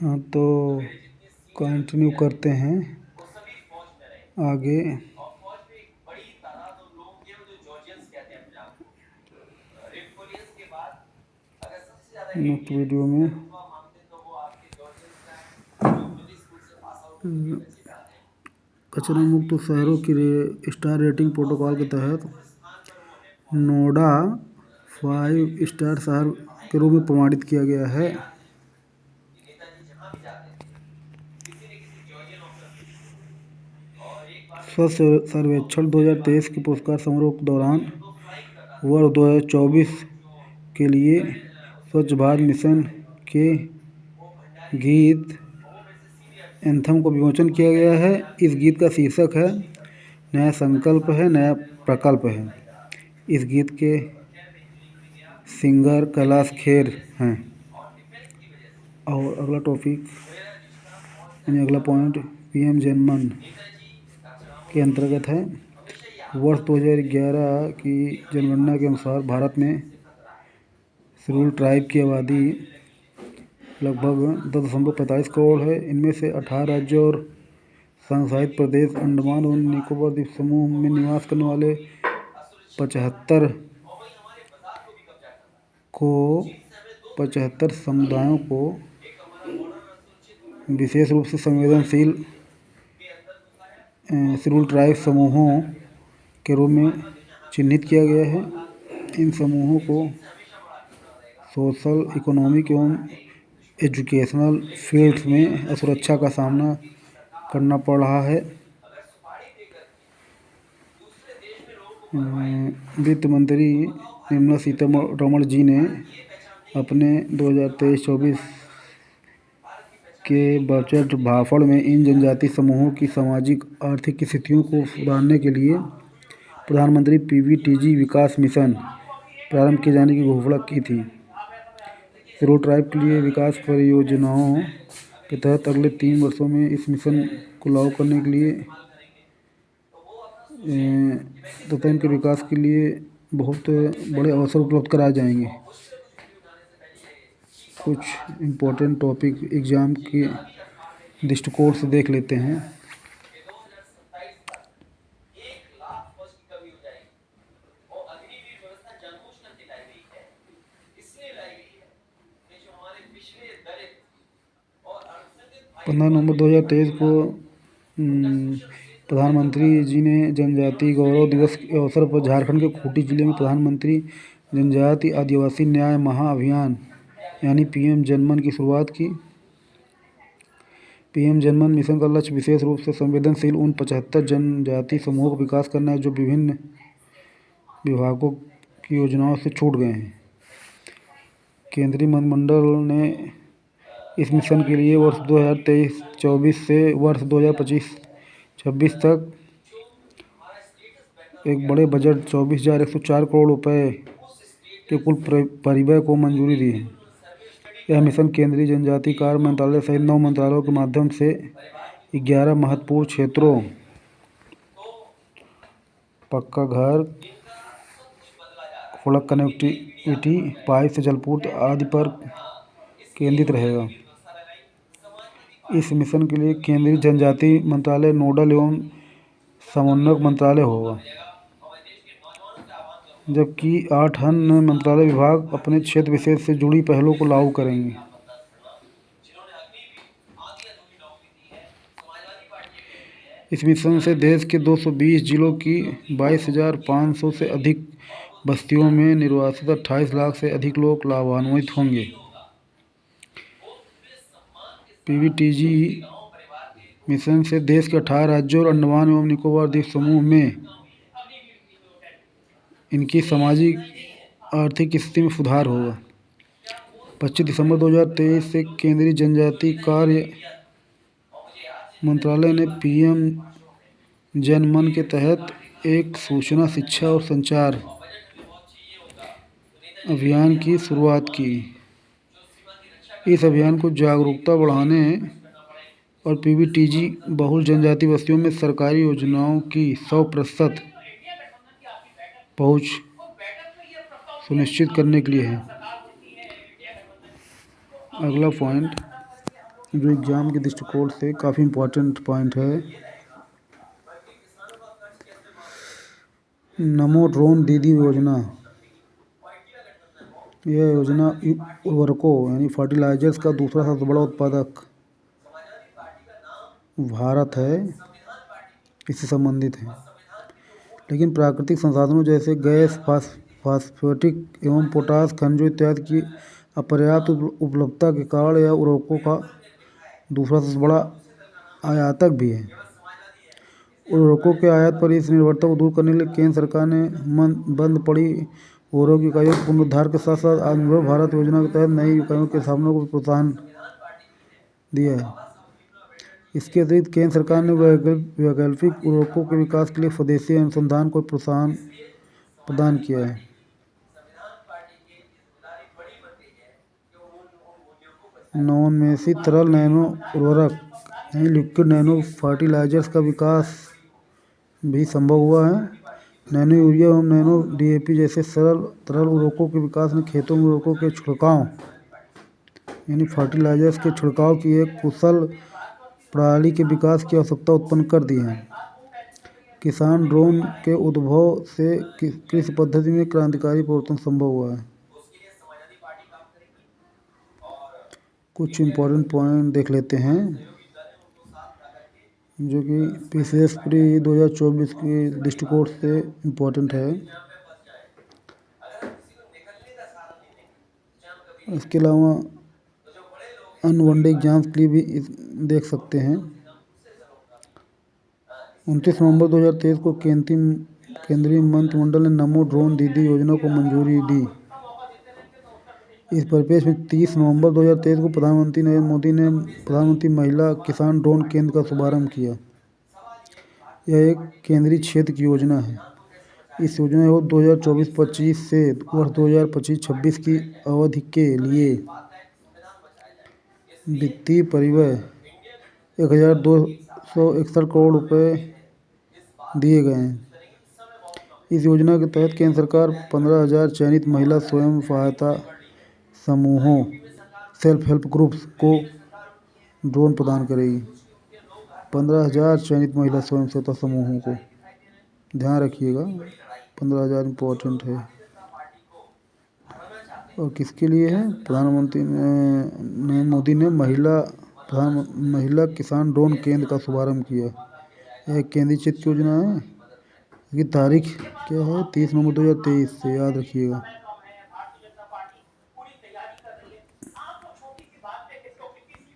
हाँ, तो कंटिन्यू करते हैं आगे। नेक्स्ट वीडियो में कचरा मुक्त शहरों की स्टार रेटिंग प्रोटोकॉल के तहत नोएडा 5 स्टार शहर के रूप में प्रमाणित किया गया है। स्वच्छ सर्वेक्षण 2023 के पुरस्कार समारोह के दौरान वर्ष 2024 के लिए स्वच्छ भारत मिशन के गीत एंथम को विमोचन किया गया है। इस गीत का शीर्षक है नया संकल्प है, नया प्रकल्प है। इस गीत के सिंगर कैलाश खेर हैं। और अगला टॉपिक यानी अगला पॉइंट पीएम जनमन के अंतर्गत है। वर्ष 2011 की जनगणना के अनुसार भारत में शेड्यूल्ड ट्राइब की आबादी लगभग 10.45 करोड़ है। इनमें से 18 राज्यों और संघशासित प्रदेश अंडमान और निकोबार द्वीप समूह में निवास करने वाले 75 समुदायों को विशेष रूप से संवेदनशील शेड्यूल्ड ट्राइब समूहों के रूप में चिन्हित किया गया है। इन समूहों को सोशल, इकोनॉमिक एवं एजुकेशनल फील्ड्स में असुरक्षा का सामना करना पड़ रहा है। वित्त मंत्री निर्मला सीतारमण जी ने अपने 2023-24 के बजट भाषण में इन जनजातीय समूहों की सामाजिक आर्थिक स्थितियों को सुधारने के लिए प्रधानमंत्री पीवीटीजी विकास मिशन प्रारंभ किए जाने की घोषणा की थी। शेड्यूल्ड ट्राइब के लिए विकास परियोजनाओं के तहत अगले 3 वर्षों में इस मिशन को लागू करने के लिए तथा इनके विकास के लिए बहुत बड़े अवसर उपलब्ध कराए जाएंगे। कुछ इम्पोर्टेंट टॉपिक एग्ज़ाम के दृष्टिकोण से देख लेते हैं। नवंबर 2023 को प्रधानमंत्री जी ने जनजातीय गौरव दिवस के अवसर पर झारखंड के खूंटी जिले में प्रधानमंत्री जनजातीय आदिवासी न्याय महाअभियान यानी पीएम जनमन की शुरुआत की। पीएम जनमन मिशन का लक्ष्य विशेष रूप से संवेदनशील उन 75 जनजातीय समूहों का विकास करना है जो विभिन्न विभागों की योजनाओं से छूट गए हैं। केंद्रीय मंत्रिमंडल ने इस मिशन के लिए वर्ष 2023-24 से वर्ष 2025-26 तक एक बड़े बजट 24,104 करोड़ रुपए के कुल परिव्यय को मंजूरी दी है। यह मिशन केंद्रीय जनजातीय कार्य मंत्रालय सहित 9 मंत्रालयों के माध्यम से 11 महत्वपूर्ण क्षेत्रों पक्का घर, सड़क कनेक्टिविटी, पाइप से जलपूर्ति आदि पर केंद्रित रहेगा। इस मिशन के लिए केंद्रीय जनजातीय मंत्रालय नोडल एवं समन्वयक मंत्रालय होगा, जबकि 8 अन्य मंत्रालय विभाग अपने क्षेत्र विशेष से जुड़ी पहलों को लागू करेंगे। इस मिशन से देश के 220 जिलों की 22,500 से अधिक बस्तियों में निर्वासित 28 लाख से अधिक लोग लाभान्वित होंगे। पीवीटीजी मिशन से देश के 18 राज्यों और अंडमान एवं निकोबार द्वीप समूह में इनकी सामाजिक आर्थिक स्थिति में सुधार होगा। 25 दिसंबर 2023 से केंद्रीय जनजातीय कार्य मंत्रालय ने पीएम जनमन के तहत एक सूचना, शिक्षा और संचार अभियान की शुरुआत की। इस अभियान को जागरूकता बढ़ाने और पीवीटीजी बहुल जनजातीय बस्तियों में सरकारी योजनाओं की 100% पहुंच सुनिश्चित करने के लिए है। अगला पॉइंट जो एग्ज़ाम के दृष्टिकोण से काफ़ी इम्पोर्टेंट पॉइंट है, नमो ड्रोन दीदी योजना। यह योजना उर्वरकों यानी फर्टिलाइजर्स का दूसरा सबसे बड़ा उत्पादक भारत है, इससे संबंधित है। लेकिन प्राकृतिक संसाधनों जैसे गैस, फास्फेटिक एवं पोटास खनिजों इत्यादि की अपर्याप्त उपलब्धता के कारण यह उर्वरकों का दूसरा सबसे बड़ा आयातक भी है। उर्वरकों के आयात पर इस निर्भरता को दूर करने के लिए केंद्र सरकार ने बंद पड़ी उर्वरक इकाइयों के पुनरुद्धार के साथ साथ आत्मनिर्भर भारत योजना के तहत नई इकाइयों की स्थापना को प्रोत्साहन दिया है। इसके अतिरिक्त केंद्र सरकार ने वैकल्पिक उर्वरकों के विकास के लिए स्वदेशी अनुसंधान को प्रोत्साहन प्रदान किया है। नवोन्मेषी तरल नैनो उर्वरक यानी लिक्विड नैनो फर्टिलाइजर्स का विकास भी संभव हुआ है। नैनो यूरिया एवं नैनो DAP जैसे तरल उर्वरकों के विकास ने खेतों में उर्वरकों के छिड़काव यानी फर्टिलाइजर्स के छिड़काव की एक कुशल प्रणाली के विकास की आवश्यकता उत्पन्न कर दी है। किसान ड्रोन के उद्भव से कृषि पद्धति में क्रांतिकारी परिवर्तन संभव हुआ है। कुछ इम्पोर्टेंट पॉइंट देख लेते हैं जो कि PCS प्री 2024 के दृष्टिकोण से इम्पोर्टेंट है। इसके अलावा अनवनडे एग्जाम्स के लिए भी देख सकते हैं। 29 नवंबर 2023 को केंद्रीय मंत्रिमंडल ने नमो ड्रोन दीदी योजना को मंजूरी दी। इस परिप्रेक्ष्य में 30 नवंबर 2023 को प्रधानमंत्री नरेंद्र मोदी ने प्रधानमंत्री महिला किसान ड्रोन केंद्र का शुभारंभ किया। यह एक केंद्रीय क्षेत्र की योजना है। इस योजना को 2024-25 से वर्ष 2025-26 की अवधि के लिए वित्तीय परिव्यय 1261 करोड़ रुपए दिए गए हैं। इस योजना के तहत केंद्र सरकार 15,000 चयनित महिला स्वयं सहायता समूहों सेल्फ हेल्प ग्रुप्स को ड्रोन प्रदान करेगी। 15,000 चयनित महिला स्वयं सहायता समूहों को, ध्यान रखिएगा 15,000 इम्पोर्टेंट है। और किसके लिए है? प्रधानमंत्री ने मोदी ने महिला किसान ड्रोन केंद्र का शुभारंभ किया। यह केंद्रीय क्षेत्र योजना है। इसकी तारीख क्या है? 30 नवंबर 2023 से याद रखिएगा।